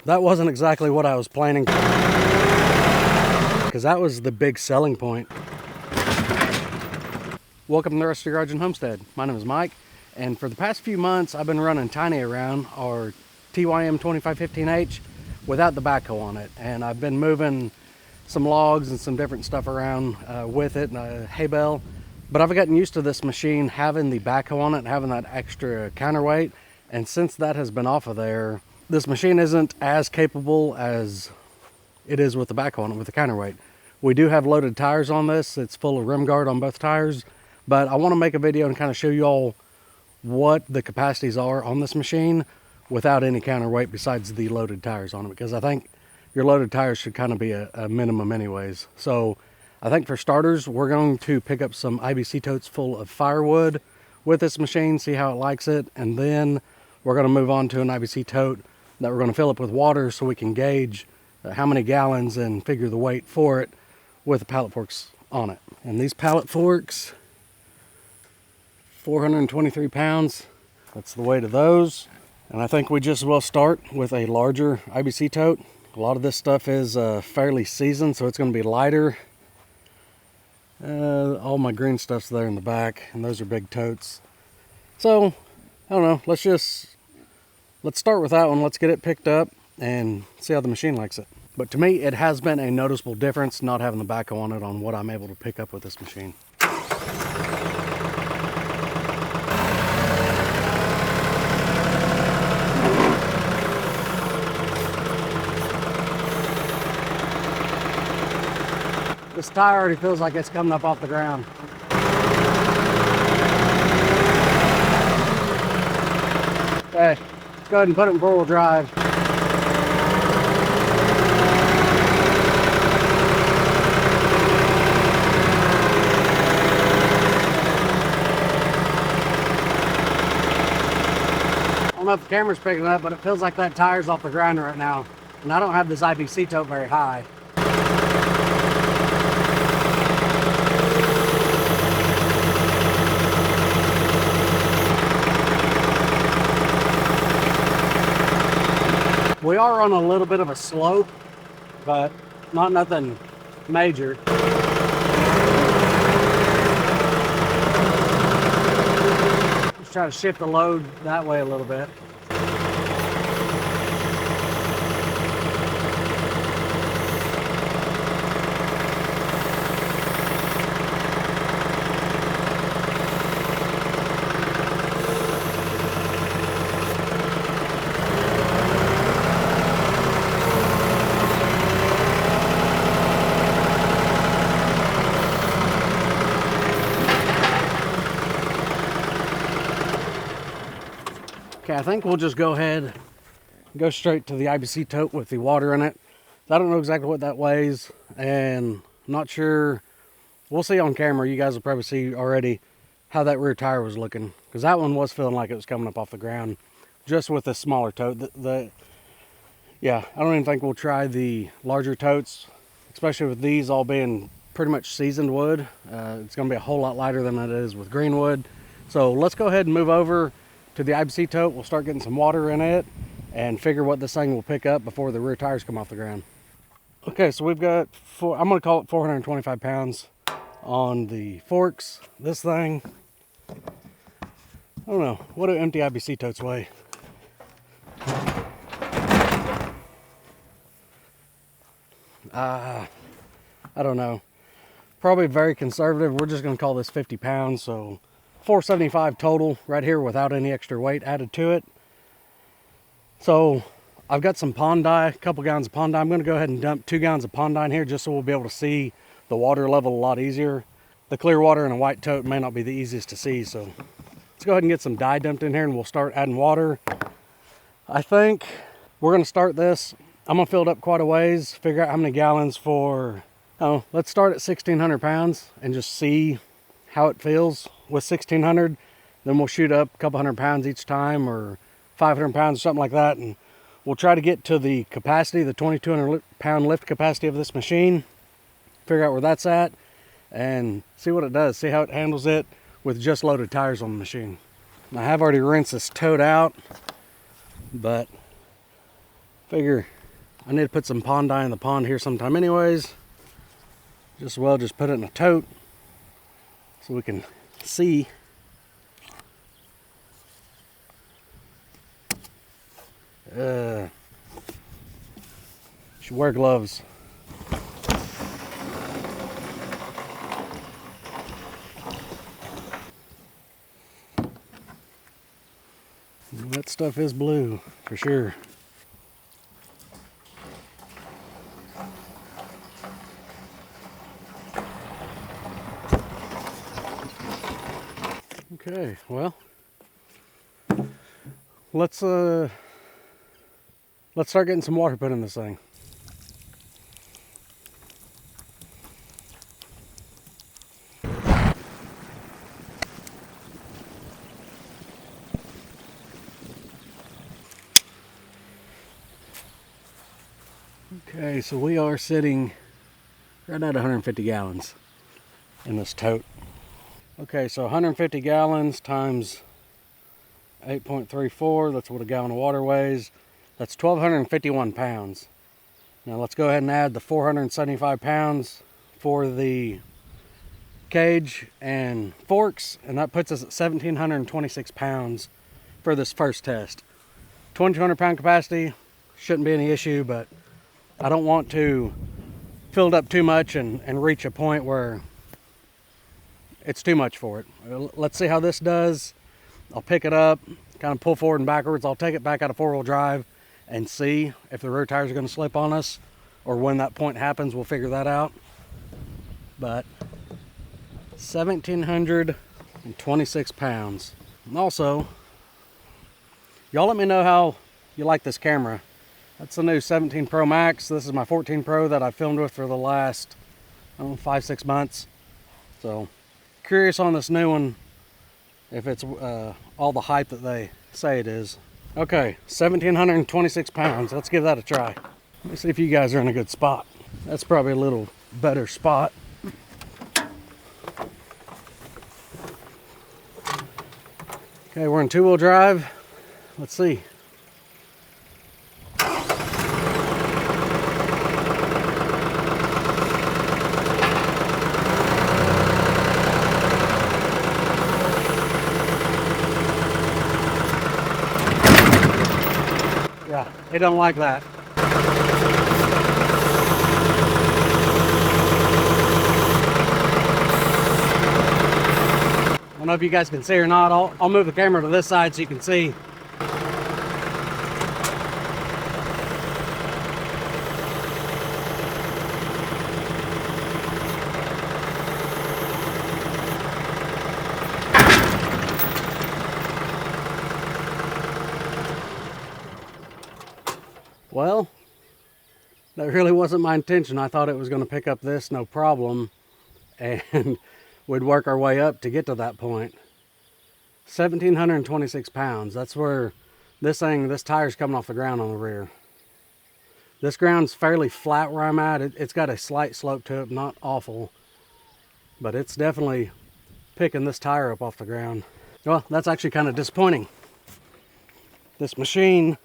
that wasn't exactly what I was planning, because that was the big selling point. Welcome to the Rusty Garage and Homestead. My name is Mike, and for the past few months I've been running Tiny around, our TYM 2515H, without the backhoe on it, and I've been moving some logs and some different stuff around with it, and a hay bale. But I've gotten used to this machine having the backhoe on it and having that extra counterweight, and since that has been off of there, this machine isn't as capable as it is with the backhoe on it with the counterweight. We do have loaded tires on this. It's full of rim guard on both tires, but I want to make a video and kind of show you all what the capacities are on this machine without any counterweight besides the loaded tires on it, because I think your loaded tires should kind of be a minimum anyways. So I think for starters, we're going to pick up some IBC totes full of firewood with this machine, see how it likes it, and then we're going to move on to an IBC tote that we're going to fill up with water so we can gauge how many gallons and figure the weight for it with the pallet forks on it. And these pallet forks, 423 pounds, that's the weight of those. And I think we just will start with a larger IBC tote. A lot of this stuff is fairly seasoned, so it's going to be lighter. All my green stuff's there in the back, and those are big totes. So, I don't know, let's start with that one. Let's get it picked up and see how the machine likes it. But to me, it has been a noticeable difference not having the backhoe on it on what I'm able to pick up with this machine. This tire already feels like it's coming up off the ground. Okay, let's go ahead and put it in four-wheel drive. I don't know if the camera's picking it up, but it feels like that tire's off the ground right now. And I don't have this IBC tote very high. We are on a little bit of a slope, but not nothing major. Just try to shift the load that way a little bit. Okay, I think we'll just go ahead and go straight to the IBC tote with the water in it. I don't know exactly what that weighs, and I'm not sure. We'll see on camera. You guys will probably see already how that rear tire was looking, because that one was feeling like it was coming up off the ground just with the smaller tote. Yeah, I don't even think we'll try the larger totes, especially with these all being pretty much seasoned wood. It's going to be a whole lot lighter than it is with green wood. So let's go ahead and move over to the IBC tote. We'll start getting some water in it and figure what this thing will pick up before the rear tires come off the ground. Okay, so we've got I'm going to call it 425 pounds on the forks. This thing, I don't know, what do empty IBC totes weigh? I don't know. Probably very conservative. We're just going to call this 50 pounds, so 475 total right here without any extra weight added to it. So I've got some pond dye, a couple gallons of pond dye. I'm going to go ahead and dump 2 gallons of pond dye in here just so we'll be able to see the water level a lot easier. The clear water in a white tote may not be the easiest to see, so let's go ahead and get some dye dumped in here and we'll start adding water. I think we're going to start this. I'm going to fill it up quite a ways, figure out how many gallons for, let's start at 1,600 pounds and just see how it feels with 1,600. Then we'll shoot up a couple hundred pounds each time, or 500 pounds or something like that, and we'll try to get to the capacity, the 2,200 pound lift capacity of this machine, figure out where that's at, and see what it does, see how it handles it with just loaded tires on the machine. I have already rinsed this tote out, but figure I need to put some pond dye in the pond here sometime anyways. Just as well just put it in a tote so we can see. Should wear gloves. That stuff is blue for sure. Okay, well, let's start getting some water put in this thing. Okay, so we are sitting right at 150 gallons in this tote. Okay, so 150 gallons times 8.34, that's what a gallon of water weighs. That's 1,251 pounds. Now let's go ahead and add the 475 pounds for the cage and forks, and that puts us at 1,726 pounds for this first test. 2,200 pound capacity, shouldn't be any issue, but I don't want to fill it up too much and reach a point where it's too much for it. Let's see how this does. I'll pick it up, kind of pull forward and backwards. I'll take it back out of four-wheel drive and see if the rear tires are going to slip on us, or when that point happens, we'll figure that out. But 1,726 pounds. And also, y'all let me know how you like this camera. That's the new 17 Pro Max. This is my 14 Pro that I filmed with for the last, I don't know, 5-6 months. So, curious on this new one, if it's all the hype that they say it is. Okay, 1,726 pounds. Let's give that a try. Let me see if you guys are in a good spot. That's probably a little better spot. Okay, we're in two-wheel drive. Let's see. Yeah, it don't like that. I don't know if you guys can see or not. I'll move the camera to this side so you can see. Well, that really wasn't my intention. I thought it was going to pick up this no problem, and we'd work our way up to get to that point. 1,726 pounds. That's where this tire's coming off the ground on the rear. This ground's fairly flat where I'm at. It's got a slight slope to it, not awful, but it's definitely picking this tire up off the ground. Well, that's actually kind of disappointing. This machine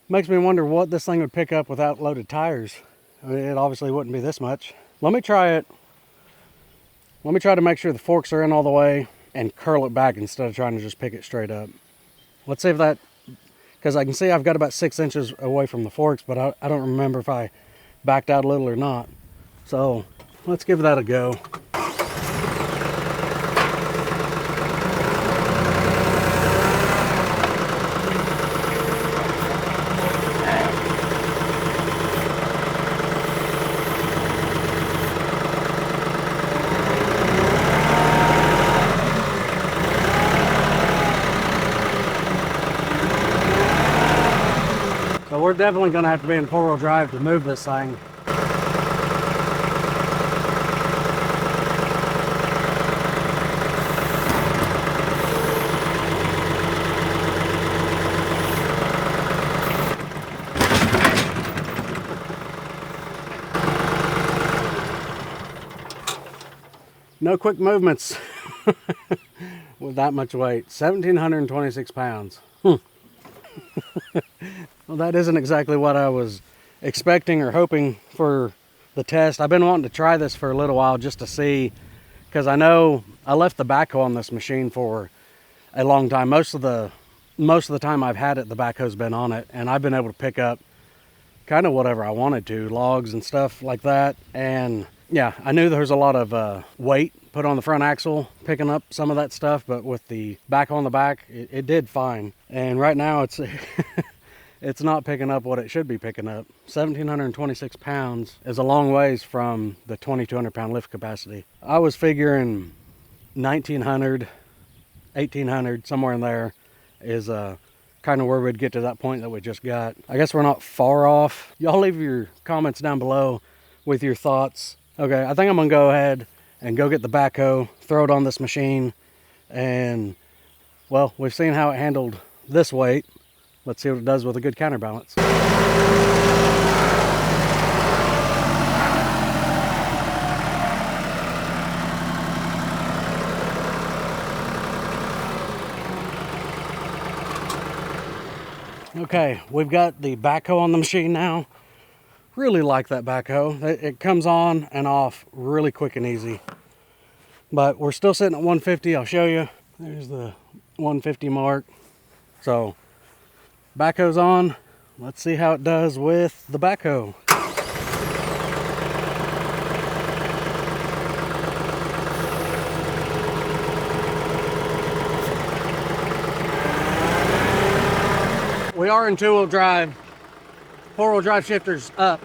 makes me wonder what this thing would pick up without loaded tires. I mean, it obviously wouldn't be this much. Let me try it. Let me try to make sure the forks are in all the way and curl it back instead of trying to just pick it straight up. Let's see if that, because I can see I've got about 6 inches away from the forks, but I don't remember if I backed out a little or not. So let's give that a go. So we're definitely going to have to be in four-wheel drive to move this thing. No quick movements with that much weight. 1,726 pounds. Well, that isn't exactly what I was expecting or hoping for the test. I've been wanting to try this for a little while just to see, because I know I left the backhoe on this machine for a long time. Most of the time I've had it, the backhoe's been on it, and I've been able to pick up kind of whatever I wanted to, logs and stuff like that. And yeah, I knew there was a lot of weight put on the front axle picking up some of that stuff, but with the backhoe on the back, it did fine. And right now it's it's not picking up what it should be picking up. 1,726 pounds is a long ways from the 2,200 pound lift capacity. I was figuring 1,900, 1,800, somewhere in there is kind of where we'd get to that point that we just got. I guess we're not far off. Y'all leave your comments down below with your thoughts. Okay, I think I'm gonna go ahead and go get the backhoe, throw it on this machine, and well, we've seen how it handled this weight. Let's see what it does with a good counterbalance. Okay, we've got the backhoe on the machine now. Really like that backhoe. It comes on and off really quick and easy. But we're still sitting at 150. I'll show you. There's the 150 mark. So backhoe's on. Let's see how it does with the backhoe. We are in two-wheel drive. Four-wheel drive shifter's up.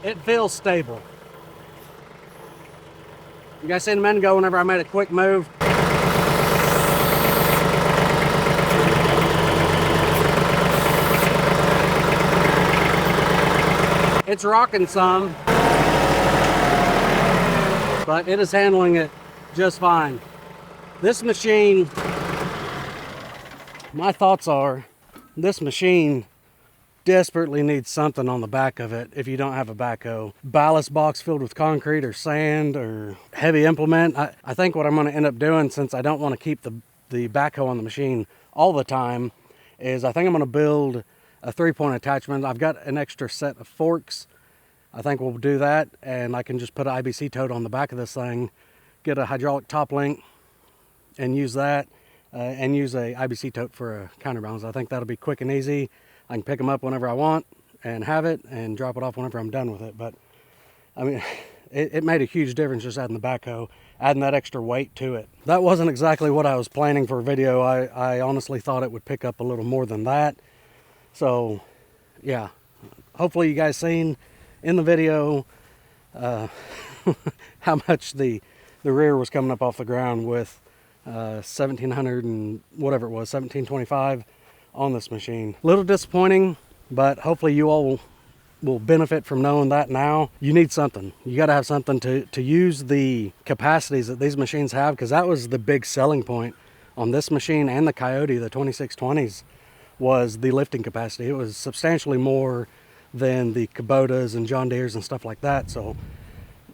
It feels stable. You guys seen a minute ago whenever I made a quick move? It's rocking some, but it is handling it just fine. This machine, my thoughts are, this machine desperately needs something on the back of it if you don't have a backhoe. Ballast box filled with concrete or sand or heavy implement. I think what I'm going to end up doing, since I don't want to keep the backhoe on the machine all the time, is I think I'm going to build a 3-point attachment. I've got an extra set of forks. I think we'll do that, and I can just put an IBC tote on the back of this thing, get a hydraulic top link, and use that, and use a IBC tote for a counterbalance. I think that'll be quick and easy. I can pick them up whenever I want and have it, and drop it off whenever I'm done with it. But I mean, it made a huge difference just adding the backhoe, adding that extra weight to it. That wasn't exactly what I was planning for a video. I honestly thought it would pick up a little more than that. So yeah, hopefully you guys seen in the video how much the rear was coming up off the ground with 1,700 and whatever it was, 1,725 on this machine. A little disappointing, but hopefully you all will benefit from knowing that now. You need something. You got to have something to use the capacities that these machines have, because that was the big selling point on this machine and the Coyote, the 2620s, was the lifting capacity. It was substantially more than the Kubotas and John Deeres and stuff like that. So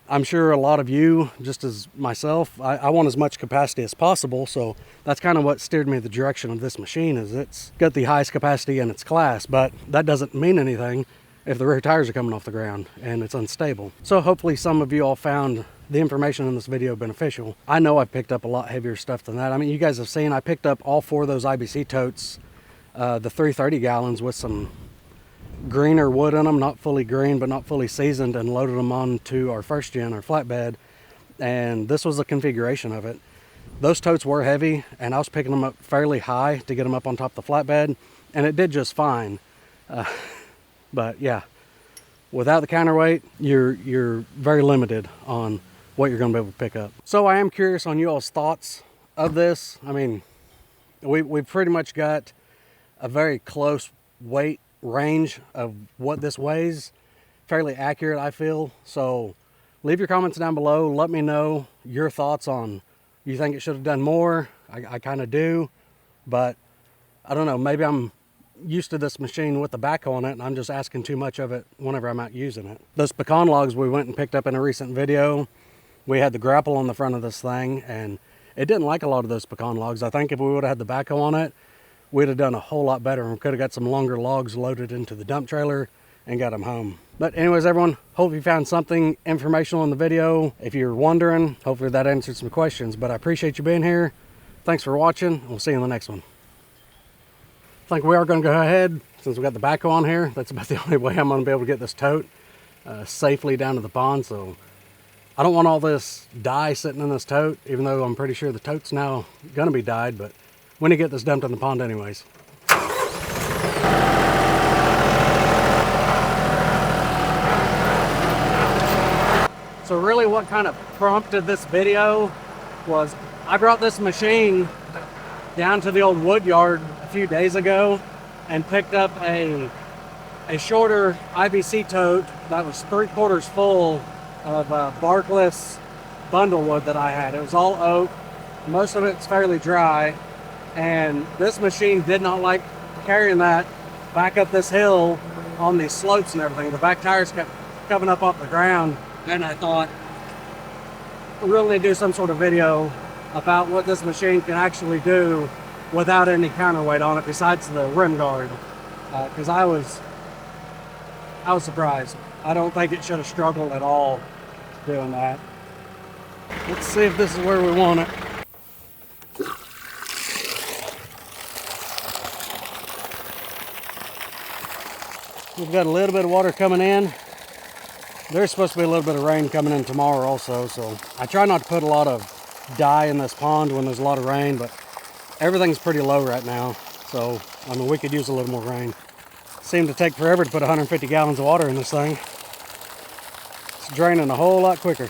I'm sure a lot of you, just as myself, I want as much capacity as possible. So that's kind of what steered me the direction of this machine, is it's got the highest capacity in its class, but that doesn't mean anything if the rear tires are coming off the ground and it's unstable. So hopefully some of you all found the information in this video beneficial. I know I picked up a lot heavier stuff than that. I mean, you guys have seen I picked up all 4 of those IBC totes, the 330 gallons with some greener wood in them, not fully green but not fully seasoned, and loaded them onto our first gen, our flatbed, and this was the configuration of it. Those totes were heavy, and I was picking them up fairly high to get them up on top of the flatbed, and it did just fine. But yeah, without the counterweight, you're very limited on what you're going to be able to pick up. So I am curious on you all's thoughts of this. I mean, we pretty much got a very close weight range of what this weighs, fairly accurate, I feel. So leave your comments down below. Let me know your thoughts on, you think it should have done more. I kind of do, but I don't know, maybe I'm used to this machine with the backhoe on it and I'm just asking too much of it whenever I'm out using it. Those pecan logs we went and picked up in a recent video, We had the grapple on the front of this thing, and it didn't like a lot of those pecan logs. I think if we would have had the backhoe on it, we'd have done a whole lot better, and we could have got some longer logs loaded into the dump trailer and got them home. But anyways, everyone, hope you found something informational in the video. If you're wondering, hopefully that answered some questions. But I appreciate you being here. Thanks for watching, and we'll see you in the next one. I think we are going to go ahead, since we got the backhoe on here. That's about the only way I'm going to be able to get this tote safely down to the pond. So I don't want all this dye sitting in this tote, even though I'm pretty sure the tote's now going to be dyed. But we need to get this dumped in the pond anyways. So really what kind of prompted this video was I brought this machine down to the old wood yard a few days ago and picked up a shorter IBC tote that was 3/4 full of barkless bundlewood that I had. It was all oak. Most of it's fairly dry, and this machine did not like carrying that back up this hill on these slopes and everything. The back tires kept coming up off the ground, and I thought we really need to do some sort of video about what this machine can actually do without any counterweight on it besides the rim guard, because I was surprised. I don't think it should have struggled at all doing that. Let's see if this is where we want it. We've got a little bit of water coming in. There's supposed to be a little bit of rain coming in tomorrow also, so I try not to put a lot of dye in this pond when there's a lot of rain, but everything's pretty low right now, so I mean we could use a little more rain. Seemed to take forever to put 150 gallons of water in this thing. It's draining a whole lot quicker.